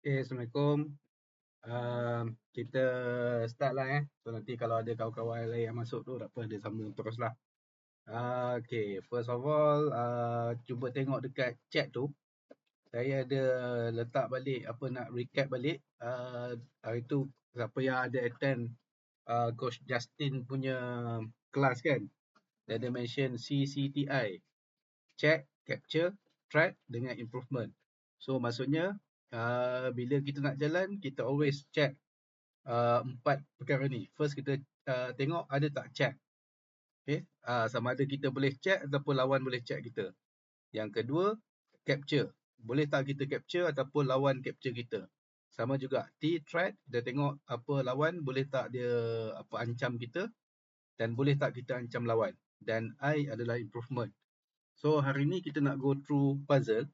Okay, Assalamualaikum. Kita start lah So nanti kalau ada kawan-kawan lain yang masuk tu tak apa, dia sambung terus lah. Okay, first of all, cuba tengok dekat chat tu. Saya ada letak balik apa nak recap balik. Hari tu siapa yang ada attend Coach Justin punya kelas kan. Dia ada mention CCTI. Check, capture, track dengan improvement. So maksudnya bila kita nak jalan, kita always check empat perkara ni. First kita tengok ada tak check. Okay. Sama ada kita boleh check ataupun lawan boleh check kita. Yang kedua, capture. Boleh tak kita capture ataupun lawan capture kita. Sama juga T-threat, kita tengok apa lawan, boleh tak dia apa ancam kita dan boleh tak kita ancam lawan. Dan I adalah improvement. So hari ni kita nak go through puzzle.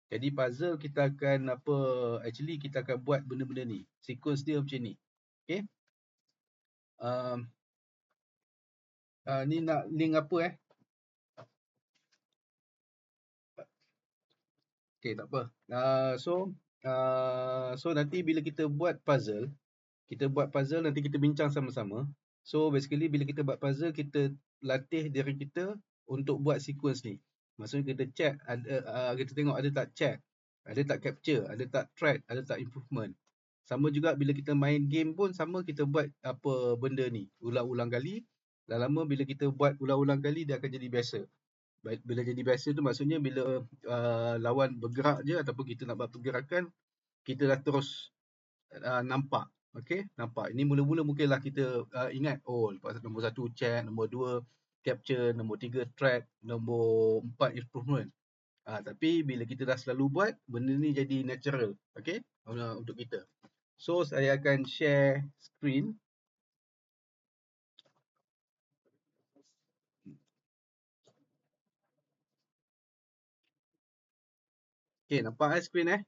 Jadi puzzle kita akan actually kita akan buat benda-benda ni. Sequence dia macam ni. Okay. Ni nak link apa Okay, tak apa. So nanti bila kita buat puzzle nanti kita bincang sama-sama. So basically bila kita buat puzzle, kita latih diri kita untuk buat sequence ni. Maksudnya kita check, kita tengok ada tak check, ada tak capture, ada tak track, ada tak improvement. Sama juga bila kita main game pun sama, kita buat apa benda ni ulang-ulang kali. Lama-lama bila kita buat ulang-ulang kali, dia akan jadi biasa. Bila jadi biasa tu maksudnya bila lawan bergerak je ataupun kita nak buat pergerakan, kita dah terus nampak. Okay, nampak. Ini mula-mula mungkinlah kita ingat, oh lepas nombor 1 check, nombor 2 capture, nombor 3 track, nombor 4 improvement. Tapi bila kita dah selalu buat, benda ni jadi natural. Okay, untuk kita. So saya akan share screen. Okay, nampak screen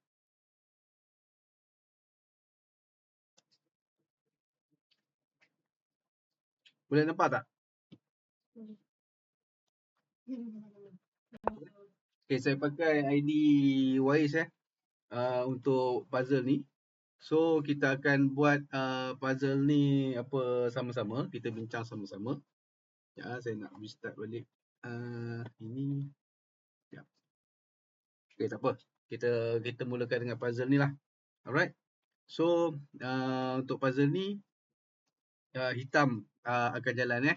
Boleh nampak tak? Okay, saya pakai ID Wais untuk puzzle ni. So kita akan buat puzzle ni sama-sama, kita bincang sama-sama. Ya, saya nak restart balik ini. Ya. Okay, tak apa. Kita mulakan dengan puzzle ni lah. Alright. So untuk puzzle ni hitam akan jalan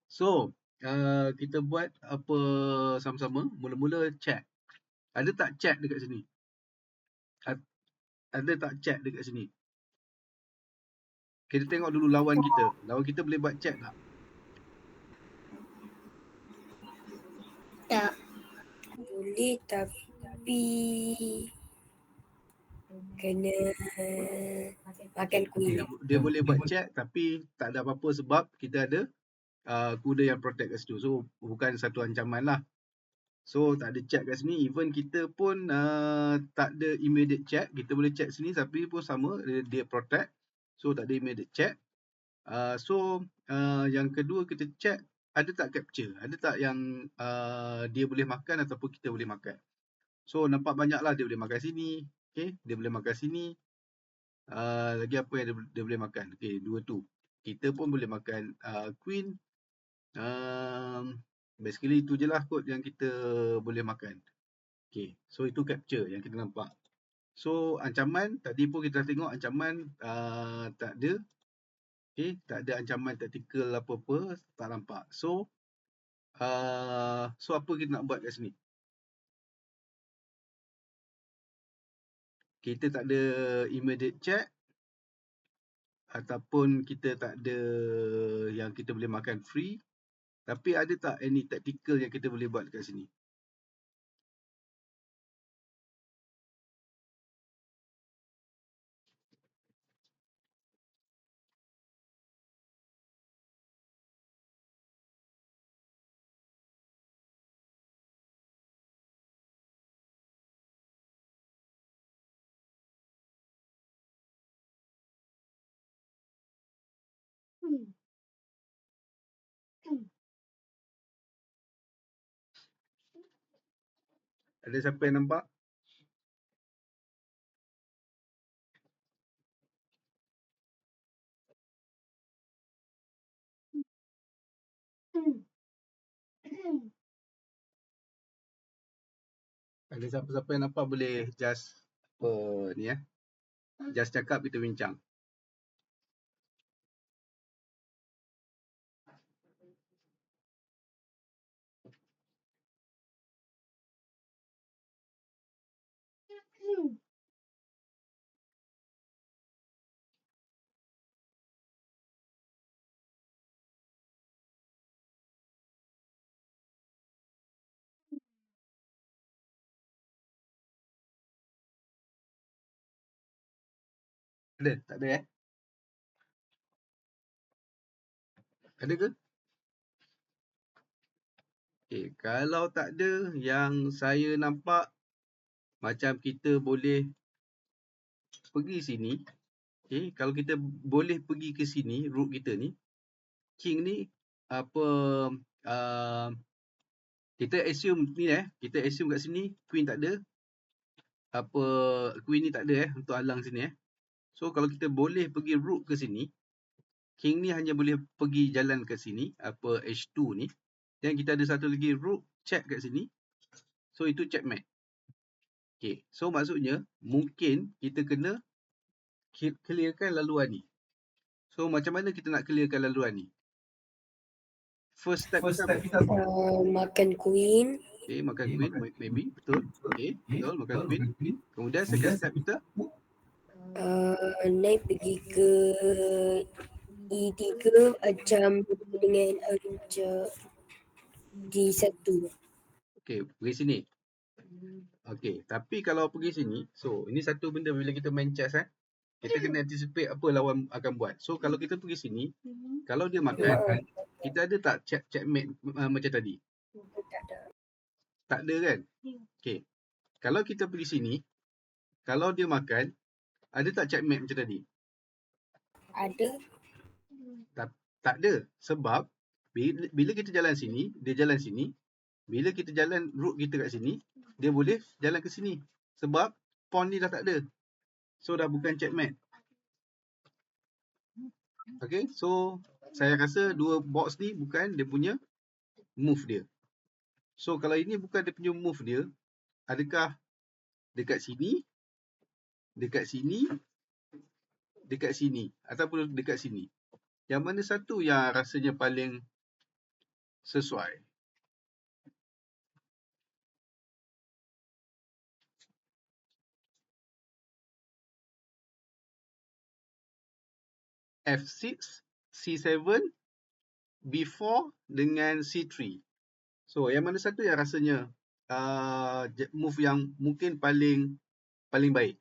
So kita buat apa sama-sama. Mula-mula check. Ada tak check dekat sini? Ada tak check dekat sini? Kita tengok dulu lawan kita. Lawan kita boleh buat check tak? Tak. Boleh tapi kena makan kuih. Dia boleh buat check tapi tak ada apa-apa sebab kita ada kuda yang protect kat situ. So bukan satu ancaman lah. So tak ada check kat sini. Even kita pun tak ada immediate check. Kita boleh check sini tapi pun sama. Dia protect. So tak ada immediate check. Yang kedua kita check ada tak capture. Ada tak yang dia boleh makan ataupun kita boleh makan. So nampak banyak lah dia boleh makan sini. Okay. Dia boleh makan sini. Lagi apa yang dia boleh makan. Okay, dua tu. Kita pun boleh makan queen. Basically itu je lah kot yang kita boleh makan. Okay, so itu capture yang kita nampak. So ancaman, tadi pun kita tengok ancaman tak ada. Okay, tak ada ancaman taktikal apa-apa, tak nampak. So apa kita nak buat kat sini? Kita tak ada immediate check. Ataupun kita tak ada yang kita boleh makan free. Tapi ada tak any tactical yang kita boleh buat kat sini? Ada siapa yang nampak? Ada siapa-siapa yang nampak boleh just ni just cakap, kita bincang. Ada? Tak ada Ada ke? Okay, kalau tak ada, yang saya nampak macam kita boleh pergi sini. Okay, kalau kita boleh pergi ke sini, route kita ni, king ni apa, kita assume ni kita assume kat sini queen tak ada, apa queen ni tak ada untuk halang sini So kalau kita boleh pergi rook ke sini, king ni hanya boleh pergi jalan ke sini, apa h2 ni, dan kita ada satu lagi rook check kat sini. So itu checkmate. Okay, so maksudnya mungkin kita kena clearkan laluan ni. So macam mana kita nak clearkan laluan ni? First step kita apa? Makan queen. Okay, makan queen, maybe, betul. Okay, betul, makan queen. Kemudian second step kita Naik pergi ke E3 macam dengan arrange D1. okay, pergi sini. Okay, tapi kalau pergi sini, so ini satu benda bila kita main chess kita kena anticipate apa lawan akan buat. So kalau kita pergi sini, kalau dia makan, kita ada tak checkmate macam tadi? Tak ada kan? Okay, kalau kita pergi sini, kalau dia makan, ada tak checkmate macam tadi? Ada. Tak ada. Sebab bila kita jalan sini, dia jalan sini. Bila kita jalan root kita kat sini, dia boleh jalan ke sini. Sebab pawn ni dah tak ada. So dah bukan checkmate. Okay, so saya rasa dua box ni bukan dia punya move dia. So kalau ini bukan dia punya move dia, adakah dekat sini, dekat sini, dekat sini, ataupun dekat sini? Yang mana satu yang rasanya paling sesuai? F6, C7, B4 dengan C3. So yang mana satu yang rasanya move yang mungkin paling baik?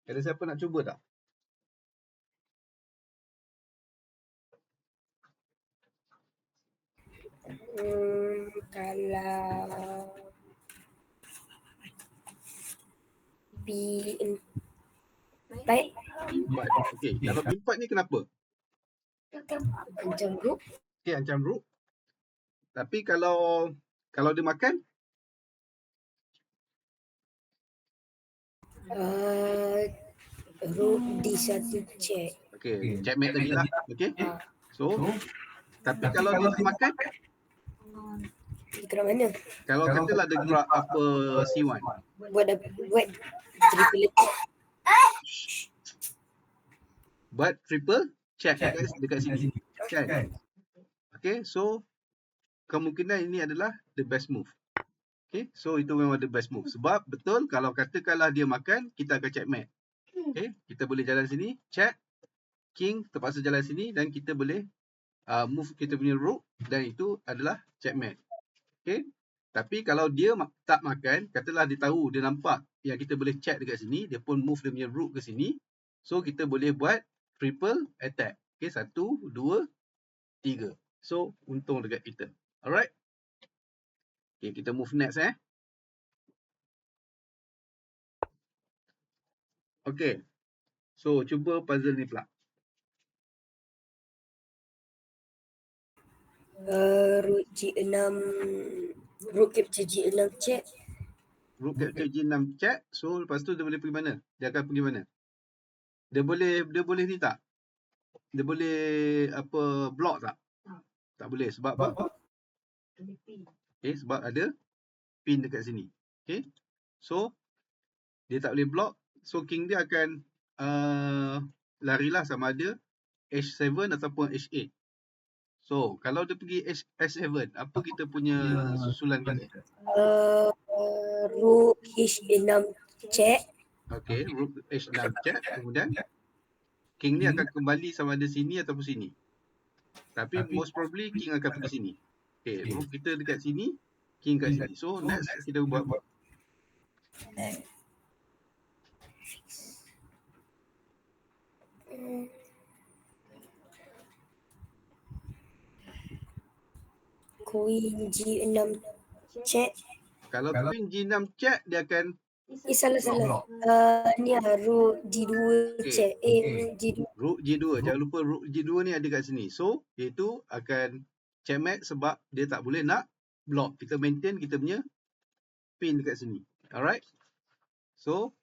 Ada siapa nak cuba tak? Kalau B4. Okay, kalau B4 ni kenapa? Ancam rook. Okay, ancam rook. Tapi kalau dia makan? Rook D1 check. Okay, checkmate lagi lah. Okay, so tapi kalau dia tak makan? Gerak mana? Kalau katalah dia gerak apa C1. Buat triple attack. Buat triple check dekat sini. Kan? Okay, so kemungkinan ini adalah the best move. Okay, so itu memang the best move. Sebab betul kalau katakanlah dia makan, kita akan checkmate. Okay, kita boleh jalan sini, check. King terpaksa jalan sini dan kita boleh move kita punya rook dan itu adalah checkmate. Okay, tapi kalau dia tak makan, katalah dia tahu, dia nampak yang kita boleh check dekat sini, dia pun move dia punya rook ke sini. So kita boleh buat triple attack. Okay, 1, 2, 3. So untung dekat kita. Alright. Okay, kita move next Okay. So cuba puzzle ni pula. Rook G6, rook capture G6 check. Rook capture G6 check. So lepas tu dia boleh pergi mana? Dia akan pergi mana? Dia boleh ni tak? Dia boleh apa block tak? Tak boleh. Sebab apa? Okay, sebab ada pin dekat sini. Okay, so dia tak boleh block. So king dia akan larilah sama ada H7 ataupun H8. So kalau dia pergi H7, apa kita punya susulan kita? Rook H6 check. Okay, rook H6 check. Kemudian king ni akan kembali sama ada sini ataupun sini. Tapi most probably king akan pergi sini. Okay, rook kita dekat sini, king kat sini. So next kita buat apa? Queen G6 check. Kalau queen G6 check, dia akan Salah. Ni rook G2 check. Rook G2. rook G2. Jangan lupa rook G2 ni ada kat sini. So, iaitu akan checkmate sebab dia tak boleh nak block. Kita maintain kita punya pin dekat sini. Alright. So,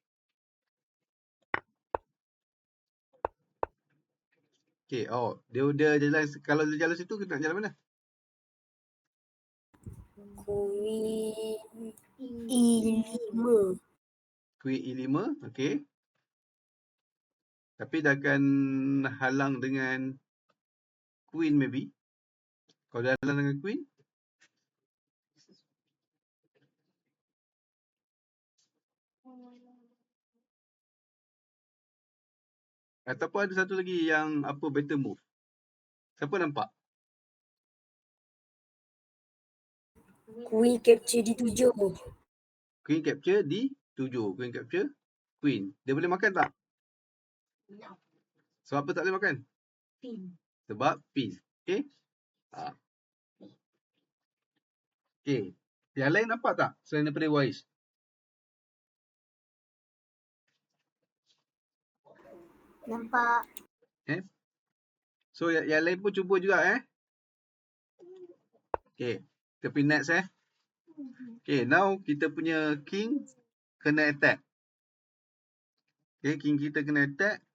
okay. Dia jalan, kalau dia jalan situ, kita nak jalan mana? Queen E5. Queen E5, okay. Tapi dia akan halang dengan queen maybe. Kalau dia halang dengan queen, ataupun ada satu lagi yang apa better move. Siapa nampak? Queen capture D7. Queen capture D7. Queen capture queen. Dia boleh makan tak? Sebab apa tak boleh makan? Sebab pin. Okay. Okay. Yang lain nampak tak selain daripada Wais? Nampak. So yang lain pun cuba juga Okay. Kita pergi next Okay, now kita punya king kena attack. Okay, king kita kena attack.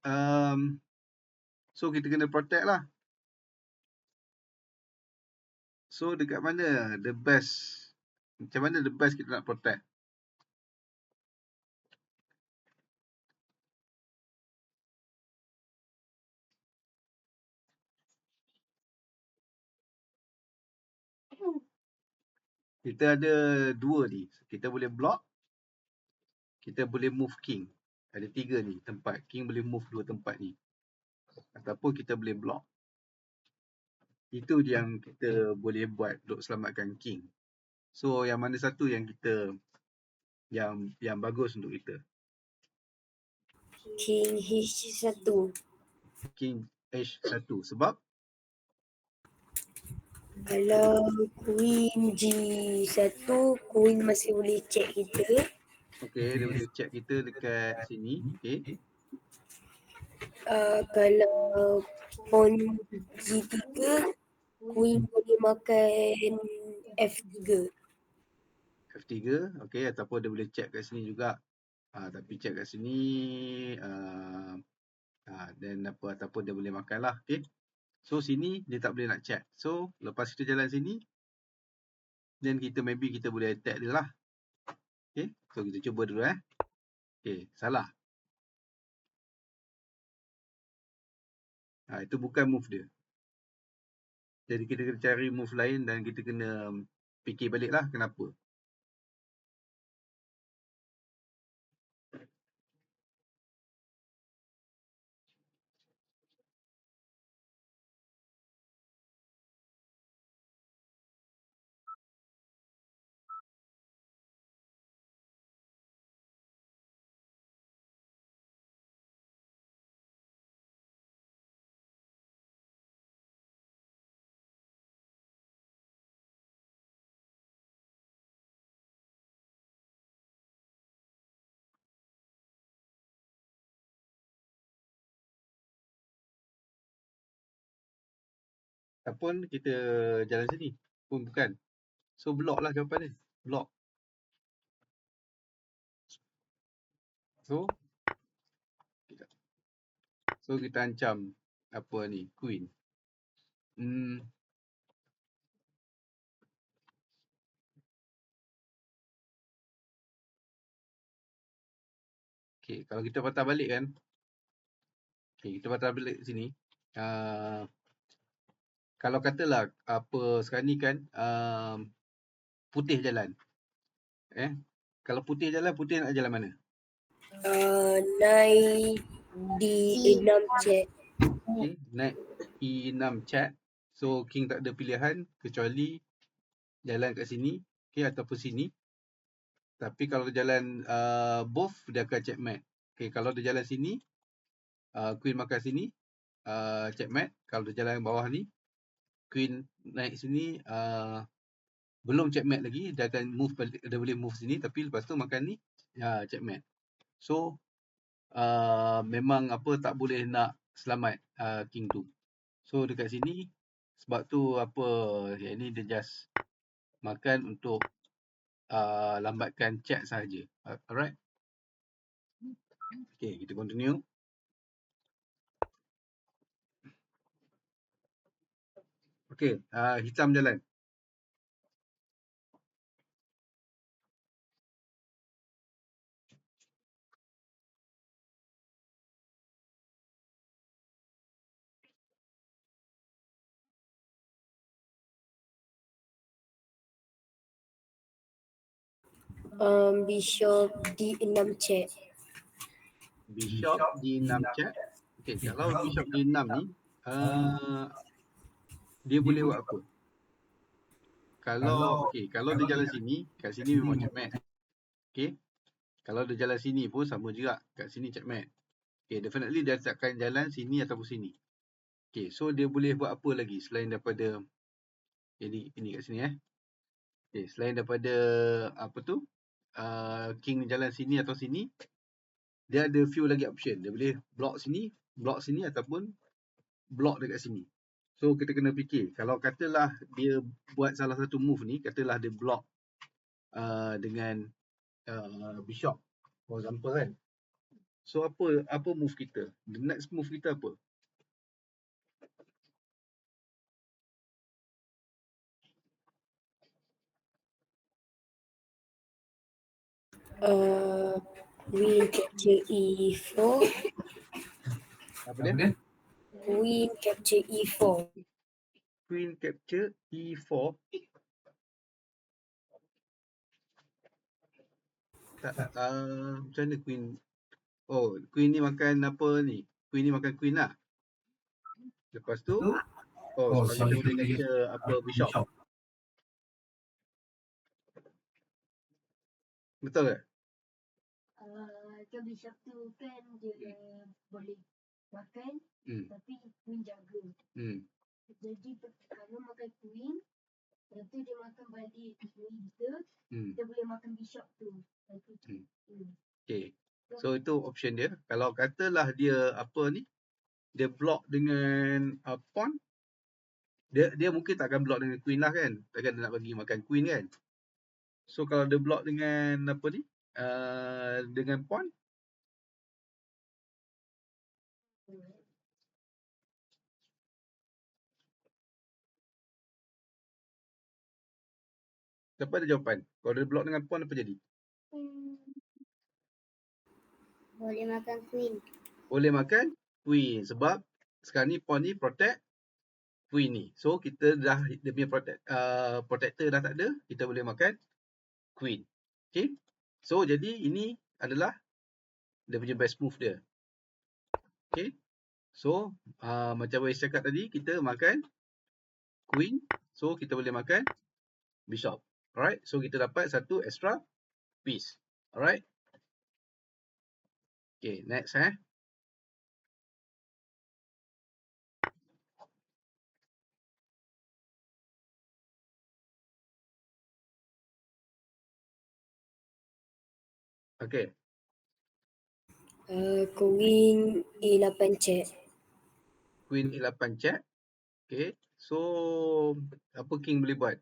So kita kena protect lah. So dekat mana the best? Macam mana the best kita nak protect? Kita ada dua ni. Kita boleh block. Kita boleh move king. Ada tiga ni tempat. King boleh move dua tempat ni. Ataupun kita boleh block. Itu yang kita boleh buat untuk selamatkan king. So yang mana satu yang kita yang bagus untuk kita? King H1. King H1 sebab Kalau Queen G1, Queen masih boleh check kita. okay, dia boleh check kita dekat sini. Okay. Kalau pawn G3, Queen boleh makan F3. F3, okay, ataupun dia boleh check kat sini juga. Tapi check kat sini then apa, ataupun dia boleh makan lah. Okay. So sini dia tak boleh nak check. So lepas kita jalan sini, then kita maybe kita boleh attack dia lah. Okay. So kita cuba dulu Okay, salah. Itu bukan move dia. Jadi kita kena cari move lain dan kita kena fikir balik lah kenapa. Ataupun kita jalan sini pun bukan. So block lah jawapan dia. Block. So kita ancam apa ni, queen. Okay, kalau kita patah balik kan. Okay, kita patah balik sini. Kalau katalah apa sekarang ni kan putih jalan. Kalau putih jalan, putih nak jalan mana? Naik D6 check. Okay, naik E6 check. So king tak ada pilihan kecuali jalan kat sini, okay, ataupun sini. Tapi kalau dia jalan both, dia akan checkmate. Okay, kalau dia jalan sini, queen makan sini, checkmate. Kalau dia jalan bawah ni, queen naik sini, belum checkmate lagi, dia akan move balik, dia boleh move sini tapi lepas tu makan ni, checkmate. So memang apa tak boleh nak selamat king tu. So dekat sini sebab tu apa yang ni dia just makan untuk lambatkan check sahaja. Alright. Okay, kita continue. Okay, hitam jalan. Bishop D6 check. Bishop D6 check. Okay, kalau bishop D6 ni dia boleh buat apa? Kalau dia jalan sini, kat sini memang checkmate. Okay. Kalau dia jalan sini pun sama juga, kat sini checkmate. Okay, definitely dia takkan jalan sini ataupun sini. Okay, so dia boleh buat apa lagi selain daripada ini kat sini Okay, selain daripada apa tu? King jalan sini atau sini, dia ada few lagi option. Dia boleh block sini ataupun block dekat sini. So kita kena fikir, kalau katalah dia buat salah satu move ni, katalah dia block dengan bishop for example kan. So apa move kita? The next move kita apa? Queen capture E4. Apa dia? Queen capture E4. Queen capture E4. Macam mana queen? Oh, queen ni makan apa ni? Queen ni makan queen lah. Lepas tu, supaya dia boleh capture apa bishop. Betul ke? Macam bishop tu kan dia boleh makan tapi queen jaga. Jadi kalau makan queen, lepas tu dia makan balik queen dia boleh makan bishop tu. Okay. So itu option dia. Kalau katalah dia apa ni, dia block dengan pawn, dia mungkin takkan block dengan queen lah kan. Takkan dia nak bagi makan queen kan. So kalau dia block dengan apa ni, dengan pawn, apa ada jawapan? Kalau dia block dengan pawn apa jadi? Boleh makan queen. Boleh makan queen sebab sekarang ni pawn ni protect queen ni. So kita dah dia punya protector dah tak ada, kita boleh makan queen. Okay. So jadi ini adalah dia punya best move dia. Okay. So macam Wais cakap tadi, kita makan queen. So kita boleh makan bishop. Alright. So kita dapat satu extra piece. Alright. Okay, next Okay. Queen E8 check. Queen E8 check. Okay. So apa king boleh buat?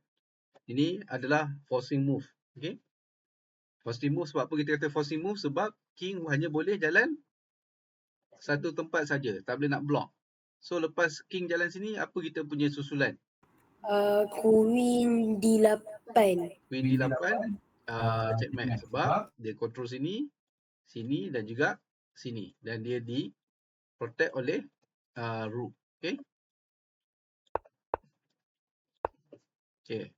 Ini adalah forcing move. Okay. Forcing move sebab apa kita kata forcing move? Sebab king hanya boleh jalan satu tempat saja, tak boleh nak block. So lepas king jalan sini, apa kita punya susulan? Queen D8. Queen D8 checkmate sebab dia control sini, sini dan juga sini. Dan dia di protect oleh rook. Okay. Okay.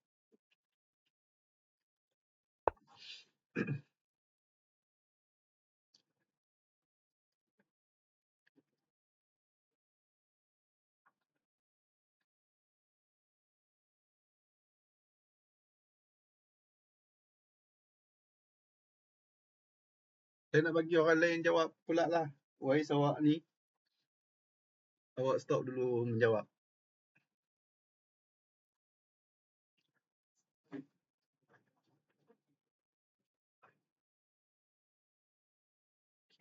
Saya nak bagi orang lain jawab pula lah. Wais awak ni, awak stop dulu menjawab.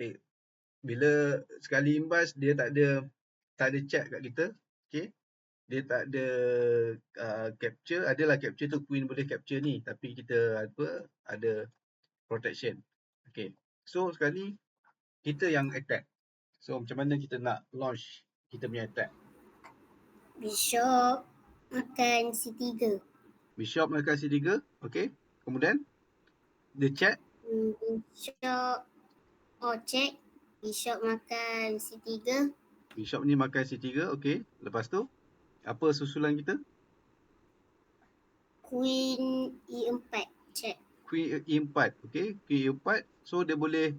Okay. Bila sekali imbas, dia tak ada chat kat kita. Okay. Dia tak ada capture. Adalah capture tu, queen boleh capture ni. Tapi kita ada protection. Okay. So sekali kita yang attack. So macam mana kita nak launch kita punya attack? Bishop makan C3. Bishop makan C3. Okay. Kemudian dia check. Bishop check. Bishop makan C3. Bishop ni makan C3. Okay. Lepas tu apa susulan kita? Queen E4 check. Queen E4. Okay. Queen E4. So dia boleh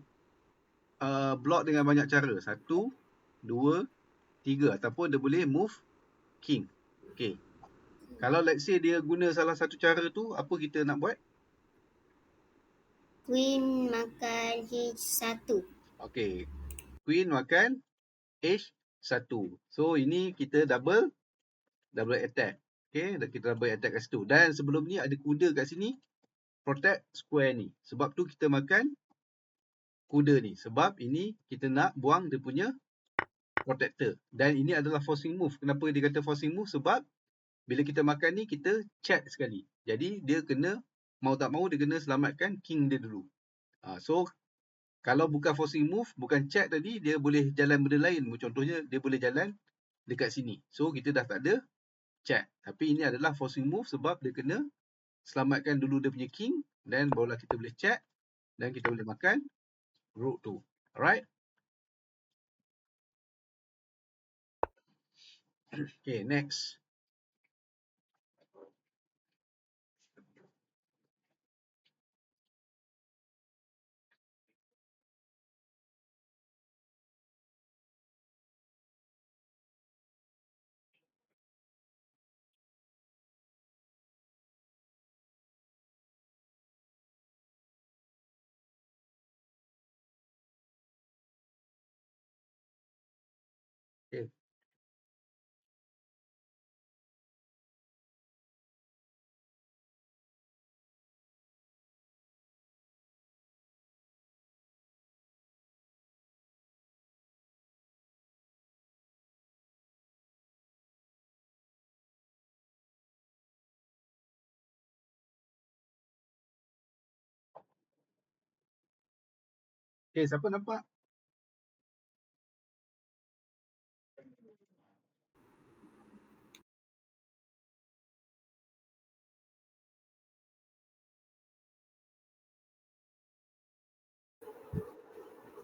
block dengan banyak cara. 1, 2, 3. Ataupun dia boleh move king. Okay. Kalau let's say dia guna salah satu cara tu, apa kita nak buat? Queen makan H1. Okay. Queen makan H1. So ini kita double attack. Okay. Kita double attack kat situ. Dan sebelum ni ada kuda kat sini. Protect square ni. Sebab tu kita makan kuda ni. Sebab ini kita nak buang dia punya protector. Dan ini adalah forcing move. Kenapa dia kata forcing move? Sebab bila kita makan ni, kita check sekali. Jadi, dia kena, mau tak mau, dia kena selamatkan king dia dulu. So, kalau bukan forcing move, bukan check tadi, dia boleh jalan benda lain. Contohnya, dia boleh jalan dekat sini. So, kita dah tak ada check. Tapi ini adalah forcing move sebab dia kena selamatkan dulu dia punya king. Dan barulah kita boleh check. Dan kita boleh makan rook tu. Alright? Okay, next. Okay. Okay, siapa nampak?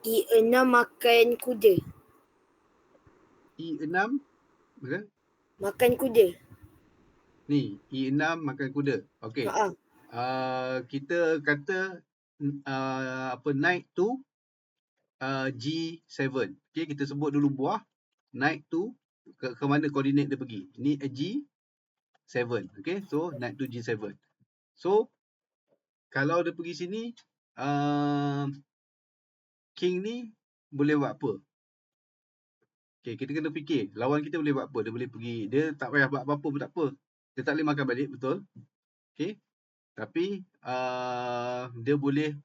E6 makan kuda. E6. Betul? Makan kuda. Ni, E6 makan kuda. Okay. Kita kata knight to G7. Okay, kita sebut dulu buah. Knight to ke mana koordinat dia pergi. Ni G7. Okay, so knight to G7. So, kalau dia pergi sini, king ni boleh buat apa? Okay, kita kena fikir. Lawan kita boleh buat apa? Dia boleh pergi. Dia tak payah buat apa-apa pun tak apa. Dia tak boleh makan balik, betul? Okay. Tapi, dia boleh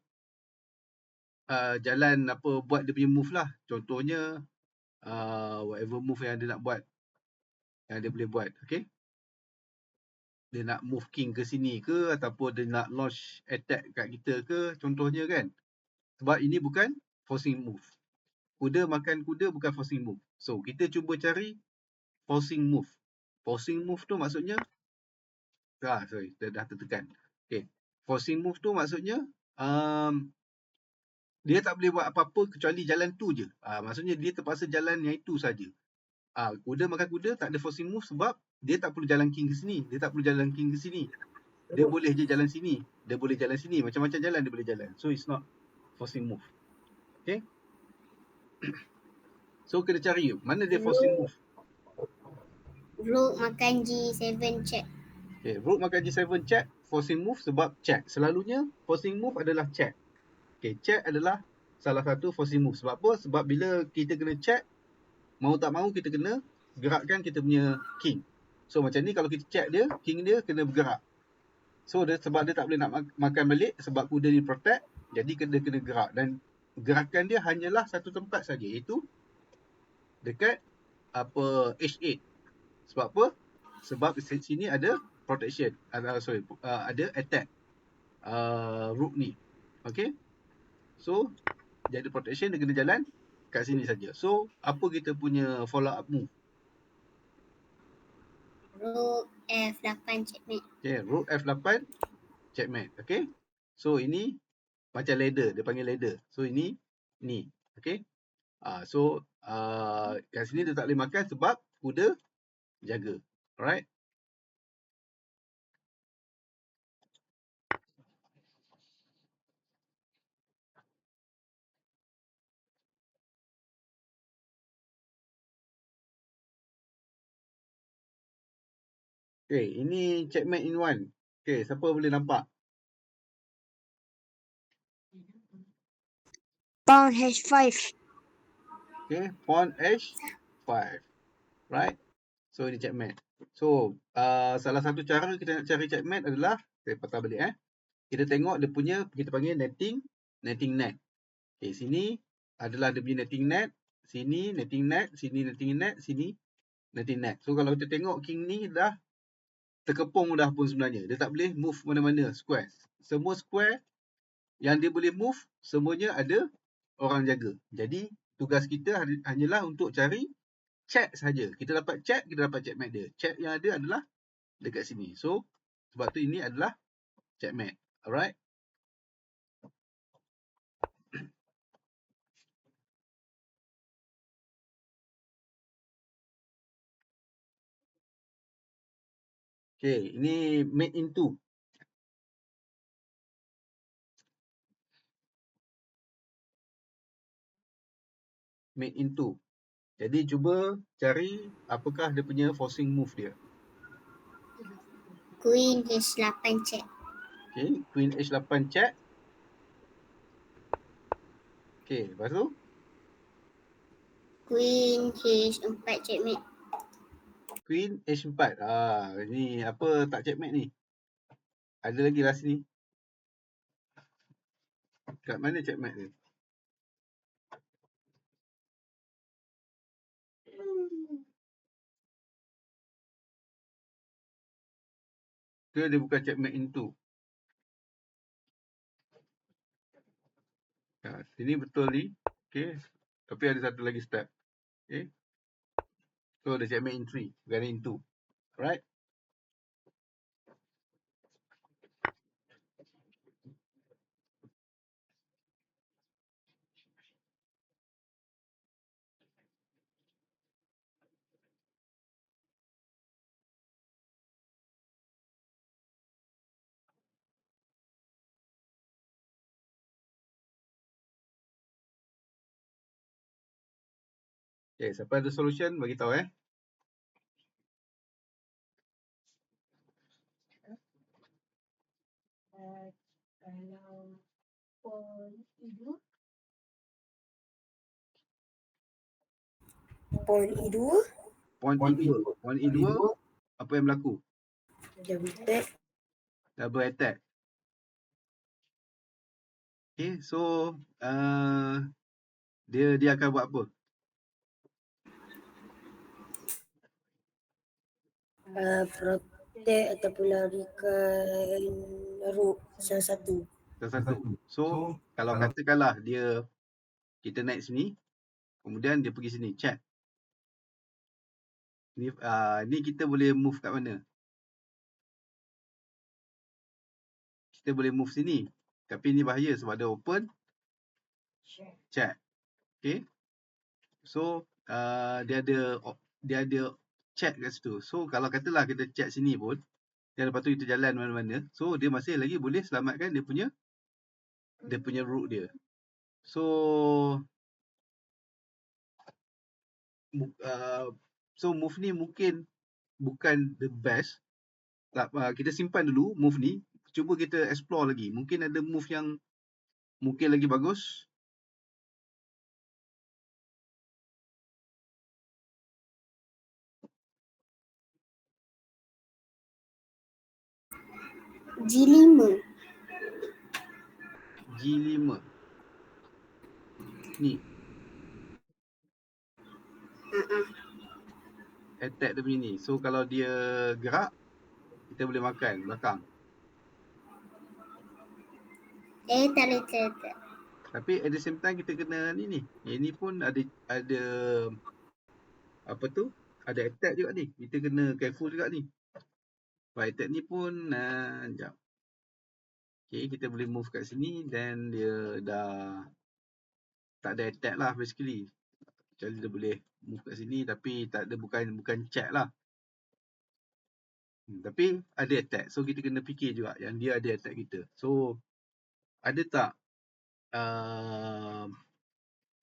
jalan buat dia punya move lah. Contohnya, whatever move yang dia nak buat. Yang dia boleh buat. Okay. Dia nak move king ke sini ke. Ataupun dia nak launch attack kat kita ke. Contohnya kan. Sebab ini bukan forcing move. Kuda makan kuda bukan forcing move. So, kita cuba cari forcing move. Forcing move tu maksudnya, sorry, dah tertekan. Okay. Forcing move tu maksudnya, Dia tak boleh buat apa-apa kecuali jalan tu je. Maksudnya dia terpaksa jalan yang itu saja. Kuda makan kuda tak ada forcing move sebab dia tak perlu jalan king ke sini. Dia tak perlu jalan king ke sini. Dia boleh je jalan sini. Dia boleh jalan sini. Macam-macam jalan dia boleh jalan. So it's not forcing move. Okay. So kena cari mana dia forcing move. Rook makan G7 check. Okay. Rook makan G7 check. Forcing move sebab check. Selalunya forcing move adalah check. Okay. Check adalah salah satu forcing move. Sebab apa? Sebab bila kita kena check, mau tak mau kita kena gerakkan kita punya king. So macam ni kalau kita check dia, king dia kena bergerak. So sebab dia tak boleh nak makan balik sebab kuda ni protect, jadi dia kena gerak dan gerakan dia hanyalah satu tempat saja, iaitu dekat H8. Sebab apa? Sebab sini ada protection. Ada attack rook ni. Okay. So jadi protection dia kena jalan kat sini saja. So apa kita punya follow up move? Rook F8 checkmate. Okay, rook F8 checkmate. Okay. So ini macam ladder, dia panggil ladder. So ini ni. Okay. So kat sini dia tak boleh makan sebab kuda jaga. Alright. Okay, ini checkmate in one. Okay, siapa boleh nampak? Pawn H5. Okay, pawn H5. Right. So ini checkmate. So salah satu cara kita nak cari checkmate adalah, saya patah balik kita tengok dia punya, kita panggil netting net. Okay, sini adalah dia punya netting net, sini netting net, sini netting net, sini netting net. So kalau kita tengok king ni dah terkepung dah pun sebenarnya. Dia tak boleh move mana-mana square. Semua square yang dia boleh move, semuanya ada orang jaga. Jadi tugas kita hanyalah untuk cari check saja. Kita dapat check, kita dapat checkmate dia. Check yang ada adalah dekat sini. So sebab tu ini adalah checkmate. Alright. Okay, ini mate in two. Mate in two. Jadi cuba cari apakah dia punya forcing move dia. Queen H8 check. Okay, Queen H8 check. Okay, lepas tu? Queen H4 checkmate. Queen H4. Ni apa tak checkmate ni? Ada lagi lah sini. Kat mana checkmate dia? Ke dia bukan checkmate into? Sini betul ni. Okay. Tapi ada satu lagi step. Okay. So, ada checkmate in 3. Bukan in 2. Alright. Okay. Siapa ada solution, bagi tahu Kalau pawn E2. Pawn E2. Pawn E2. Pawn E2. Apa yang berlaku? Double attack. Double attack. Okay. So, dia akan buat apa? Protect ataupun larikan rook salah satu. So, kalau katakanlah kita naik sini, kemudian dia pergi sini, check. Ni kita boleh move kat mana? Kita boleh move sini. Tapi ni bahaya sebab dia open. check. Okay. So dia ada check kat situ. So kalau katalah kita check sini pun, dan lepas tu kita jalan mana-mana, so dia masih lagi boleh selamatkan dia punya route dia. So move ni mungkin bukan the best. Kita simpan dulu move ni, cuba kita explore lagi. Mungkin ada move yang mungkin lagi bagus. G5. G5 ni attack dia punya ni. So kalau dia gerak, kita boleh makan belakang. Tak. Tapi at the same time kita kena ni. Yang ni pun ada apa tu? Ada attack juga ni. Kita kena careful juga ni. Sebab attack ni pun sekejap. Okay, kita boleh move kat sini dan dia dah tak ada attack lah basically. Kecuali dia boleh move kat sini tapi tak ada, bukan check lah. Tapi ada attack. So kita kena fikir juga yang dia ada attack kita. So ada tak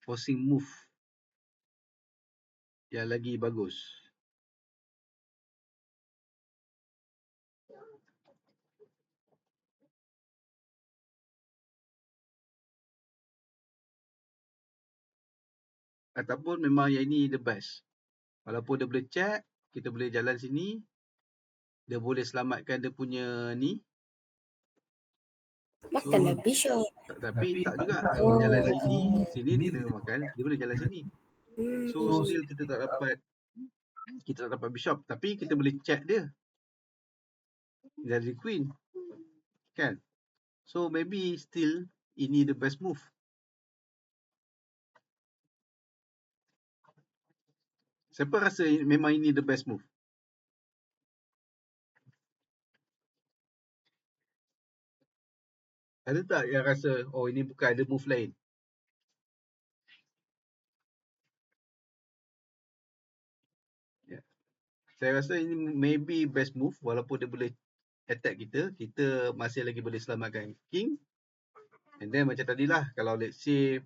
forcing move yang lagi bagus? Ataupun memang yang ini the best. Walaupun dia boleh check, kita boleh jalan sini. Dia boleh selamatkan dia punya ni. Makanlah bishop. Tapi tak juga. Dia jalan sini dia kena makan. Dia boleh jalan sini. So still kita tak dapat bishop. Tapi kita boleh check dia. Jadi queen. Kan? So maybe still ini the best move. Siapa rasa memang ini the best move? Ada tak yang rasa, oh ini bukan, ada move lain? Yeah. Saya rasa ini maybe best move. Walaupun dia boleh attack kita, kita masih lagi boleh selamatkan king. And then macam tadilah, kalau let's say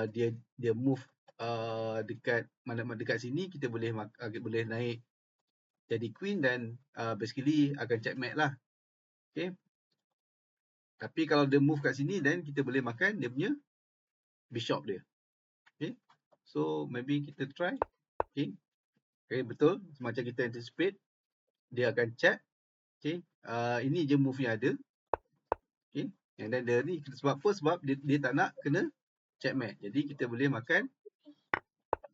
dia move dekat sini, kita boleh naik jadi queen dan basically akan checkmate lah. Okay. Tapi kalau dia move kat sini, then kita boleh makan dia punya bishop dia. Okay. So maybe kita try king. Okay, betul. Macam kita anticipate, dia akan check. Okay. Ini je move yang ada. Okay. And then dia ni sebab apa? Sebab dia tak nak kena checkmate. Jadi kita boleh makan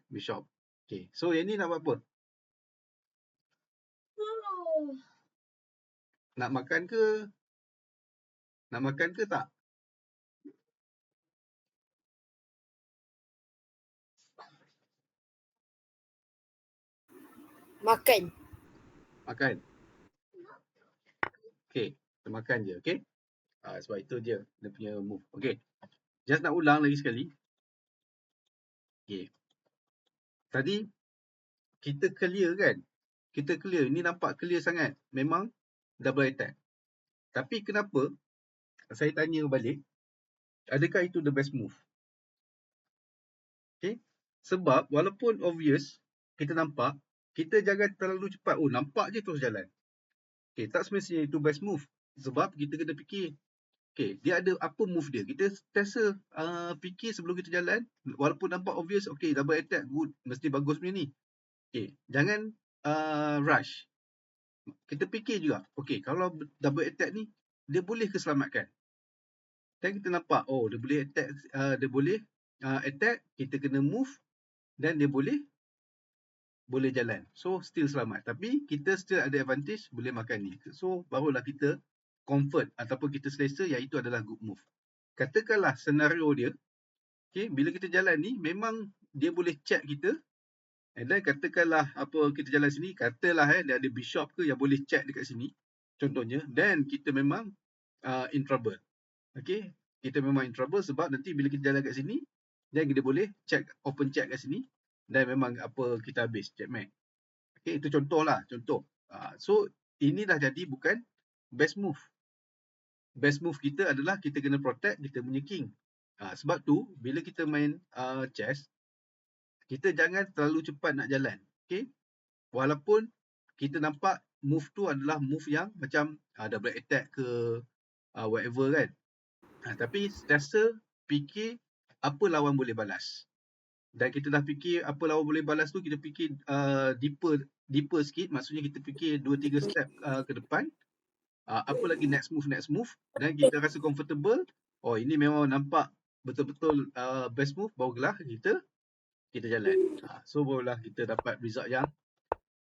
bishop. Okay. So yang ni nak buat apa? Nak makan ke? Nak makan ke tak? Makan. Makan. Okay. Kita makan je. Okay. Sebab itu je dia punya move. Okay. Just nak ulang lagi sekali. Okay. Tadi kita clear kan? Kita clear. Ini nampak clear sangat. Memang double attack. Tapi kenapa saya tanya balik, adakah itu the best move? Okay. Sebab walaupun obvious, kita nampak, kita jangan terlalu cepat. Oh, nampak je terus jalan. Okay, tak semestinya itu best move. Sebab kita kena fikir, okay, dia ada apa move dia. Kita sentiasa fikir sebelum kita jalan, walaupun nampak obvious, okay, double attack, good, mesti bagus punya ni. Okay, jangan rush. Kita fikir juga, okay, kalau double attack ni, dia boleh keselamatkan. Dan kita nampak, oh, dia boleh attack, kita kena move, dan dia boleh jalan. So, still selamat. Tapi, kita still ada advantage, boleh makan ni. So, barulah kita comfort ataupun kita selesa yang itu adalah good move. Katakanlah senario dia, okay, bila kita jalan ni, memang dia boleh check kita. And then, katakanlah kita jalan sini, katalah dia ada bishop ke yang boleh check dekat sini. Contohnya, then kita memang in trouble. Okay. kita memang in trouble sebab nanti bila kita jalan kat sini, dan kita boleh check, open check kat sini dan memang apa kita habis checkmate. Okay, itu contoh lah, contoh. So, ini dah jadi bukan best move. Best move kita adalah kita kena protect kita punya king. Sebab tu, bila kita main chess, kita jangan terlalu cepat nak jalan. Okay? Walaupun kita nampak move tu adalah move yang macam double attack ke whatever kan. Tapi sentiasa fikir apa lawan boleh balas. Dan kita dah fikir apa lawan boleh balas tu, kita fikir deeper sikit. Maksudnya kita fikir 2-3 step ke depan. Apa lagi next move. Dan kita rasa comfortable. Oh, ini memang nampak betul-betul best move. Barulah kita jalan. So barulah kita dapat result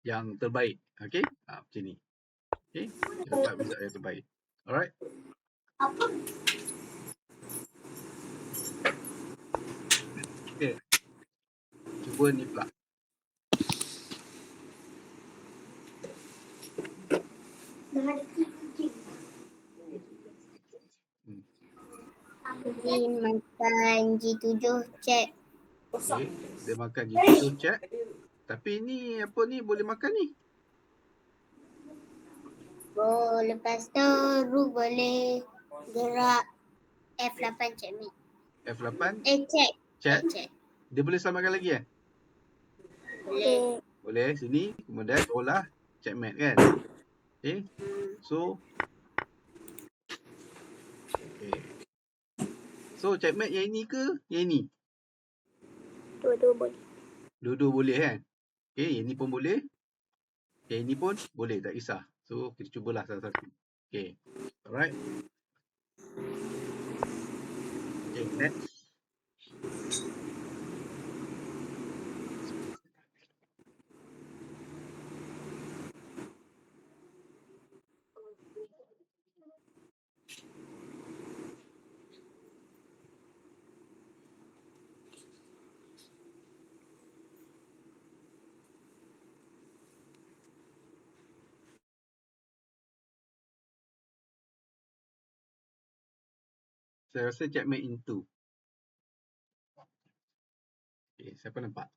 yang terbaik. Okay. Macam ni. Okay. Kita dapat result yang terbaik. Alright. Okay. Cuba ni pula. Queen makan G7 check. Okay. Dia makan G7 check. Tapi ni apa ni boleh makan ni? Oh, lepas tu Ru boleh gerak F8 checkmate. F8? Check. Dia boleh selamatkan lagi Boleh. Boleh. Sini. Kemudian olah checkmate kan? Okay. So. Okay. So checkmate yang ini ke? Yang ini? Dua-dua boleh. Dua-dua boleh kan? Okay. Yang ini pun boleh. Yang ini pun boleh. Tak kisah. So kita cubalah salah satu. Okay. Alright. Okay. Next. Saya rasa checkmate into. Okay, siapa nampak?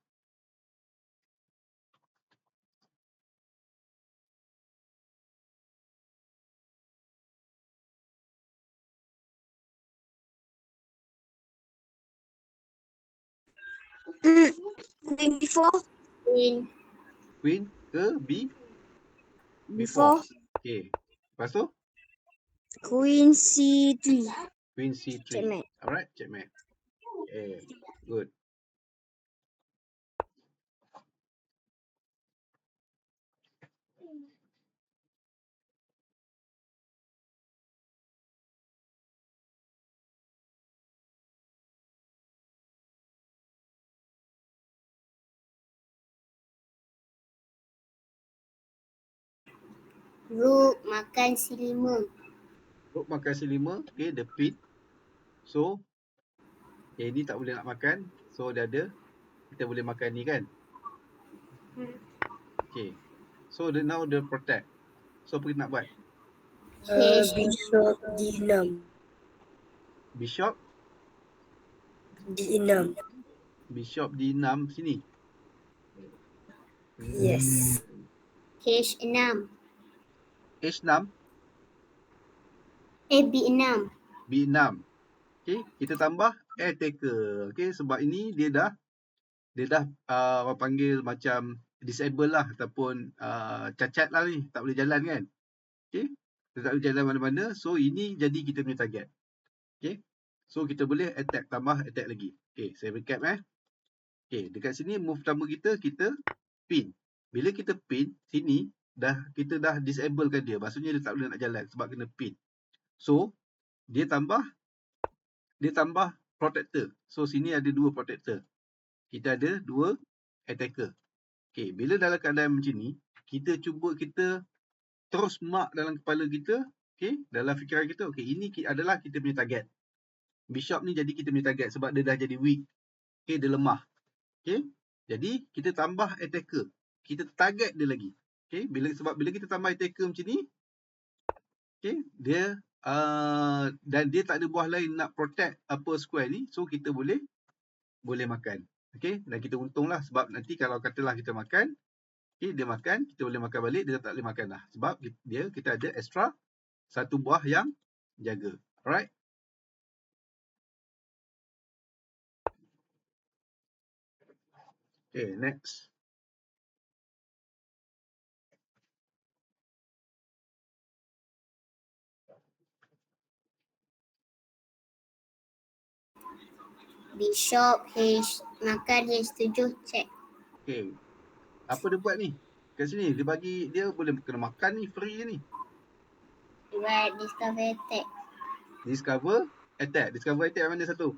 Queen before. Queen ke B? Before. Okay. Lepas tu? Queen C3. Queen C3. Checkmate. Alright, checkmate. Okay, good. Rook makan C5. Rook makan C5. Okay, the pin. So, ini tak boleh nak makan. So, dia ada. Kita boleh makan ni kan? Okay. So, now the protect. So, apa kita nak buat? Bishop D6. Bishop? D6. Bishop D6 sini. Yes. H6. H6. B6. B6. Okay, kita tambah attacker. Okay, sebab ini dia dah orang panggil macam disable lah ataupun cacat lah ni. Tak boleh jalan kan? Okay, dia tak boleh jalan mana-mana. So, ini jadi kita punya target. Okay, so kita boleh attack, tambah attack lagi. Okay, saya recap Okay, dekat sini move pertama kita pin. Bila kita pin, sini kita dah disablekan dia. Maksudnya dia tak boleh nak jalan sebab kena pin. So, dia tambah protector. So, sini ada 2 protector. Kita ada 2 attacker. Okay, bila dalam keadaan macam ni, kita terus mark dalam kepala kita, okay, dalam fikiran kita, okay, ini adalah kita punya target. Bishop ni jadi kita punya target sebab dia dah jadi weak. Okay, dia lemah. Okay, jadi kita tambah attacker. Kita target dia lagi. Okay, sebab bila kita tambah attacker macam ni, okay, dia dan dia tak ada buah lain nak protect upper square ni, so kita boleh makan. Okay, dan kita untunglah sebab nanti kalau katalah kita makan, okay, dia makan, kita boleh makan balik, dia tak boleh makan lah. Sebab kita ada extra satu buah yang jaga. Alright. Okay, next. Bishop H makan H7 check. Okay. Apa dia buat ni? Kat sini dia boleh kena makan ni, free ni. Right, discover attack. Discover attack yang mana satu?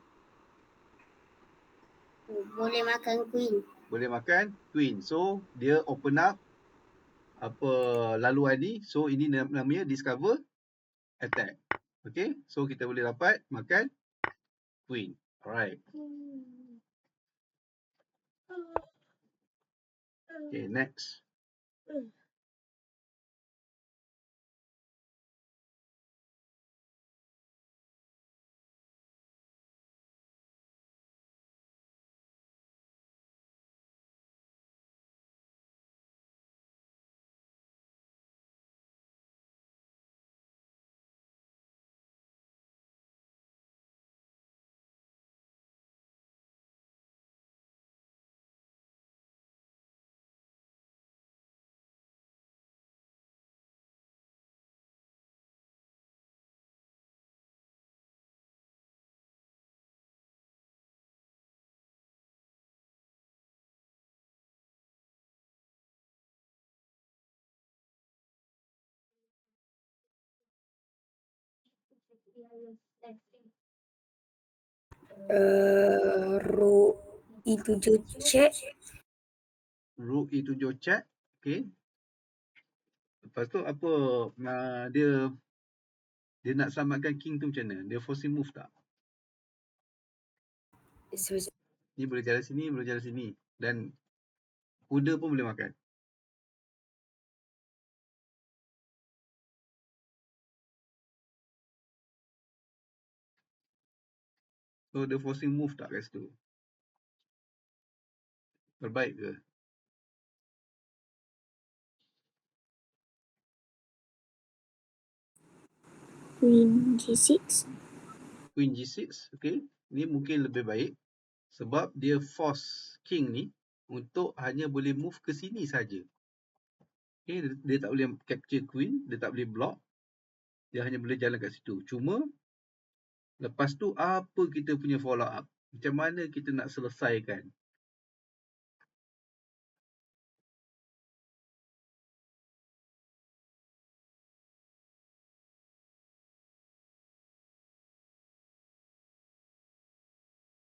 Boleh makan queen. Boleh makan queen. So dia open up apa laluan ni. So ini namanya discover attack. Okay, so kita boleh dapat makan queen. Alright. Okay, next. Rook E7 check. Rook E7 check. Okay. Lepas tu apa dia nak selamatkan king tu macam mana? Dia forcing move tak? Ni boleh jalan sini. Dan kuda pun boleh makan. So dia forcing move tak kat situ? Terbaik ke? Queen G6. Queen G6, okay. Ni mungkin lebih baik sebab dia force king ni untuk hanya boleh move ke sini saja. Okay, dia tak boleh capture queen, dia tak boleh block. Dia hanya boleh jalan kat situ. Cuma lepas tu apa kita punya follow up? Macam mana kita nak selesaikan?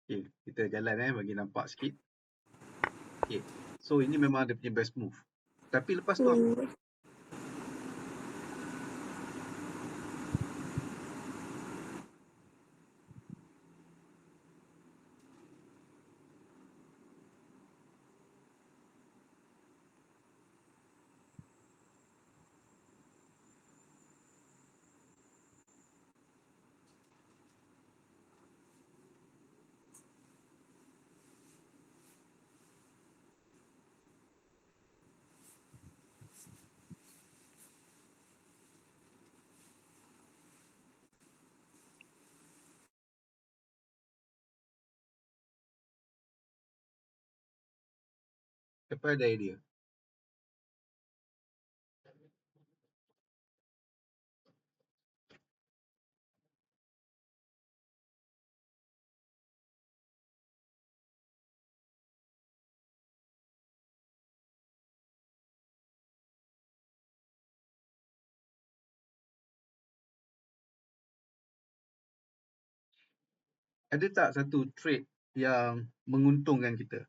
Okay, kita jalan bagi nampak sikit. Okay, so ini memang dia punya best move. Tapi lepas tu apa? Siapa ada idea? Ada tak satu trade yang menguntungkan kita?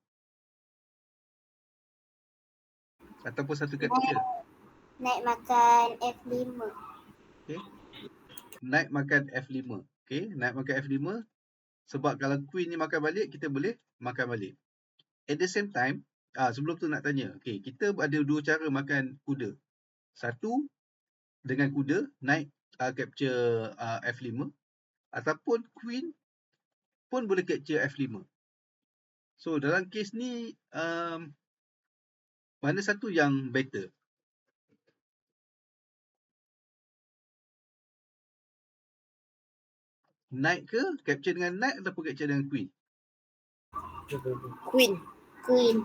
Ataupun satu capture? Naik makan F5. Okay. Naik makan F5. Okay, naik makan F5. Sebab kalau queen ni makan balik, kita boleh makan balik. At the same time, sebelum tu nak tanya. Okay, kita ada dua cara makan kuda. Satu, dengan kuda naik capture F5 ataupun queen pun boleh capture F5. So dalam kes ni mana satu yang better? Knight ke? Capture dengan knight ataupun capture dengan queen? Queen. Queen.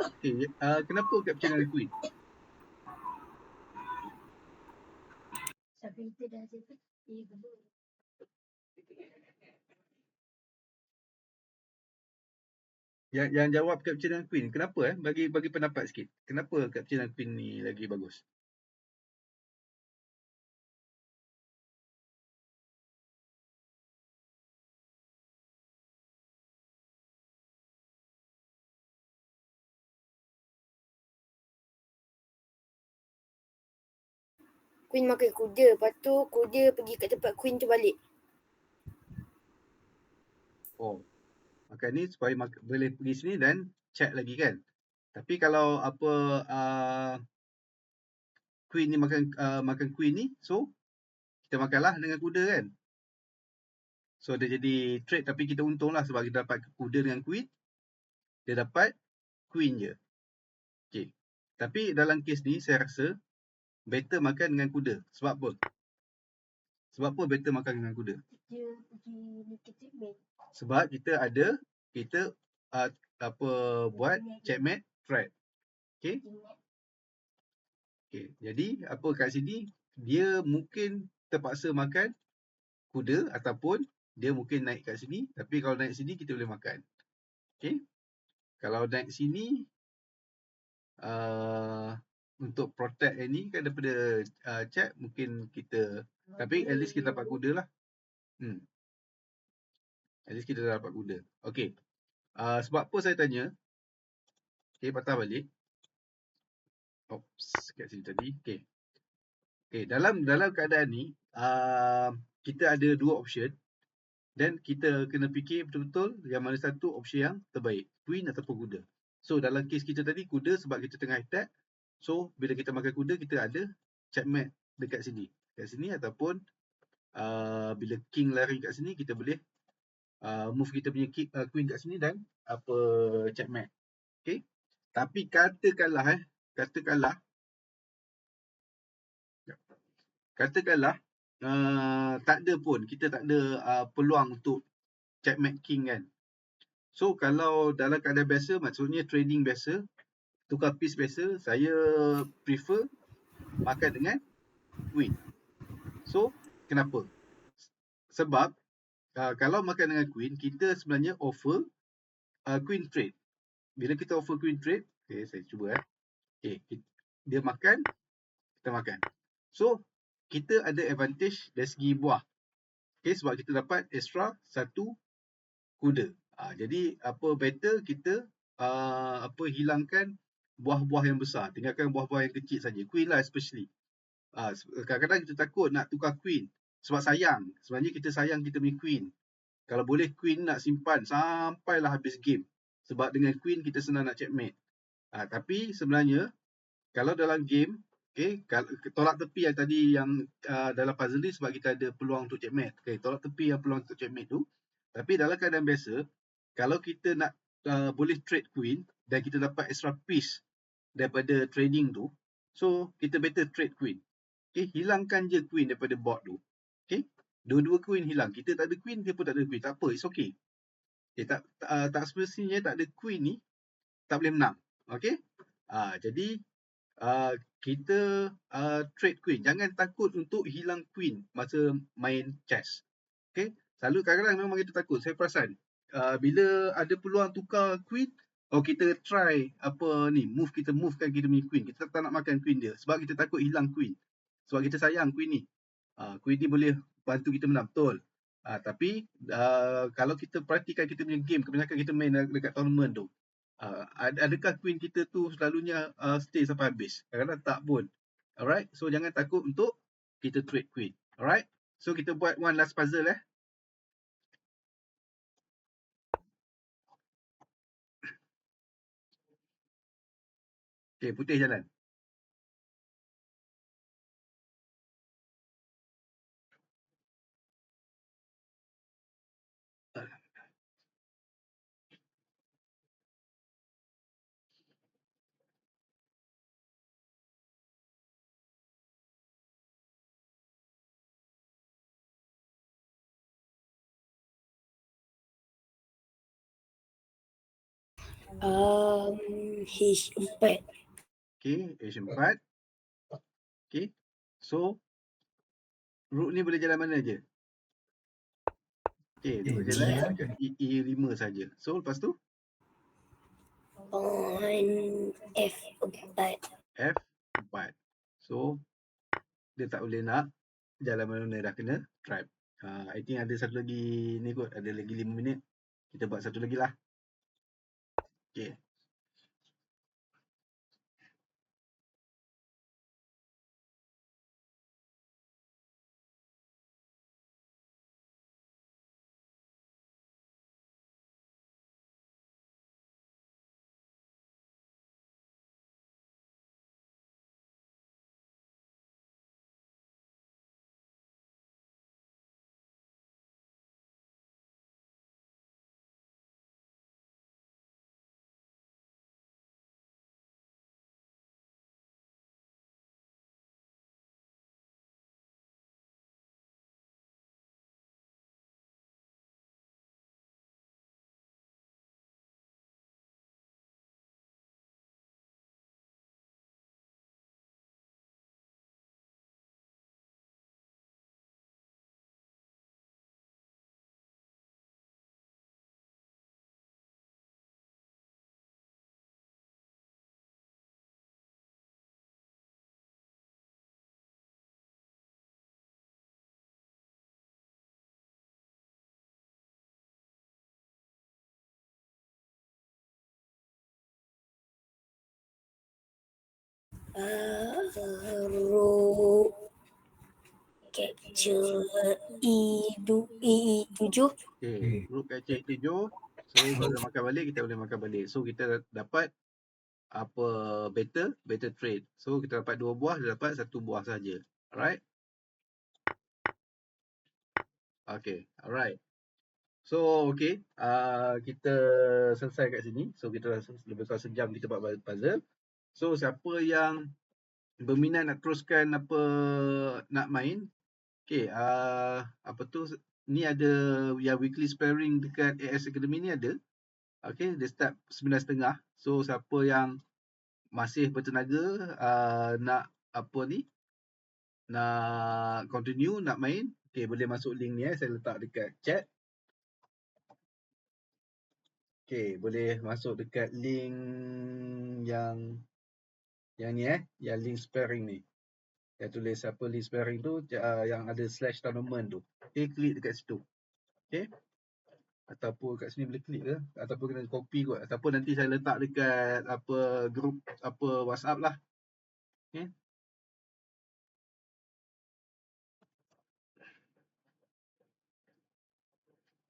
Okay. Kenapa capture dengan queen? Sampai kita dah ada Yang jawab capture dengan queen. Kenapa? Bagi pendapat sikit. Kenapa capture dengan queen ni lagi bagus? Queen makan kuda. Lepas tu kuda pergi kat tempat queen tu balik. Oh. Makan ni supaya boleh pergi sini dan check lagi kan. Tapi kalau queen ni makan queen ni, so kita makanlah dengan kuda kan. So dia jadi trade tapi kita untung lah sebab kita dapat kuda dengan queen. Dia dapat queen je. Okay. Tapi dalam kes ni saya rasa better makan dengan kuda. Sebab apa? Sebab apa better makan dengan kuda? Dia pergi checkmate. Sebab kita buat checkmate threat. Okay. Okay. Jadi apa kat sini, dia mungkin terpaksa makan kuda ataupun dia mungkin naik kat sini. Tapi kalau naik sini kita boleh makan. Okay. Kalau naik sini untuk protect ni kan daripada check mungkin kita, tapi at least kita dapat kuda lah. At least kita dapat kuda. Okay. Sebab apa saya tanya? Okay, patah balik. Oops, kat sini tadi. Okay. Okay, dalam keadaan ni, kita ada dua option dan kita kena fikir betul-betul yang mana satu option yang terbaik, queen ataupun kuda. So dalam kes kita tadi, kuda sebab kita tengah attack. So bila kita makan kuda, kita ada checkmate dekat sini. Kat sini ataupun bila king lari kat sini, kita boleh move kita punya queen kat sini dan checkmate. Okay. Tapi katakanlah tak ada pun, kita tak ada peluang untuk checkmate king kan. So kalau dalam keadaan biasa, maksudnya trading biasa, tukar piece biasa, saya prefer makan dengan queen. So kenapa? Sebab kalau makan dengan queen, kita sebenarnya offer queen trade. Bila kita offer queen trade, okay, saya cuba okay, dia makan, kita makan. So kita ada advantage dari segi buah. Okay, sebab kita dapat extra satu kuda. Jadi better kita hilangkan buah-buah yang besar, tinggalkan buah-buah yang kecil saja. Queen lah especially. Kadang-kadang kita takut nak tukar queen sebab sayang. Sebenarnya kita sayang kita punya queen. Kalau boleh queen nak simpan sampailah habis game. Sebab dengan queen kita senang nak checkmate. Tapi sebenarnya kalau dalam game, okay, tolak tepi yang tadi yang dalam puzzle ni sebab kita ada peluang untuk checkmate. Okay, tolak tepi yang peluang untuk checkmate tu. Tapi dalam keadaan biasa, kalau kita nak boleh trade queen dan kita dapat extra piece daripada trading tu, so kita better trade queen. Okay, hilangkan je queen daripada board tu. Okay, dua-dua queen hilang. Kita tak ada queen, dia pun tak ada queen. Tak apa, it's okay. Okay, tak semestinya tak ada queen ni tak boleh menang. Okay, jadi kita trade queen. Jangan takut untuk hilang queen masa main chess. Okay, selalu kadang-kadang memang kita takut. Saya perasan bila ada peluang tukar queen, kita try kita movekan kita punya queen. Kita tak nak makan queen dia sebab kita takut hilang queen. Sebab kita sayang queen ni. Queen ni boleh bantu kita menang, betul. Tapi kalau kita perhatikan kita punya game, kebanyakan kita main dekat tournament tu, adakah queen kita tu selalunya stay sampai habis? Kadang-kadang tak pun. Alright, so jangan takut untuk kita trade queen. Alright, so kita buat one last puzzle Okay, putih jalan. H4. Okay, H4. Okay. So, root ni boleh jalan mana je? Okay, dia boleh jalan dekat E5 saja. So, lepas tu? On F4. F4. So, dia tak boleh nak jalan mana-mana, dah kena trap. I think ada satu lagi ni kot, ada lagi 5 minit. Kita buat satu lagi lah. Okay. Root capture E7. Okay, root capture E7. So, kalau nak makan balik, kita boleh makan balik. So, kita dapat apa better trade. So, kita dapat 2 buah, dia dapat 1 buah saja. Alright? Okay, alright. So, okay. Kita selesai kat sini. So, kita dah lebih kurang sejam kita buat puzzle. So, siapa yang berminat nak teruskan nak main. Okay, apa tu, ni ada yang weekly sparring dekat AS Academy ni ada. Okay, dia start 9.30. So, siapa yang masih bertenaga nak apa ni, nak continue, nak main, okay, boleh masuk link ni saya letak dekat chat. Okay, boleh masuk dekat link yang ni yang link sparring ni. Yang tulis apa link sparring tu, yang ada slash tournament tu. Okay, klik dekat situ. Okay. Ataupun kat sini boleh klik ke, ataupun kena copy kot, ataupun nanti saya letak dekat apa group apa WhatsApp lah. Okay.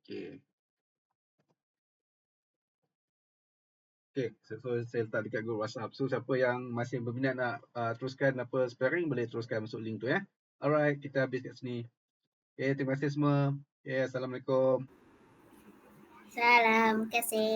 Okay. Okay, so saya letak dekat group WhatsApp. So siapa yang masih berminat nak teruskan apa sparring, boleh teruskan masuk link tu ya. Alright, kita habis kat sini. Okay, terima kasih semua. Okay, Assalamualaikum. Salam, terima kasih.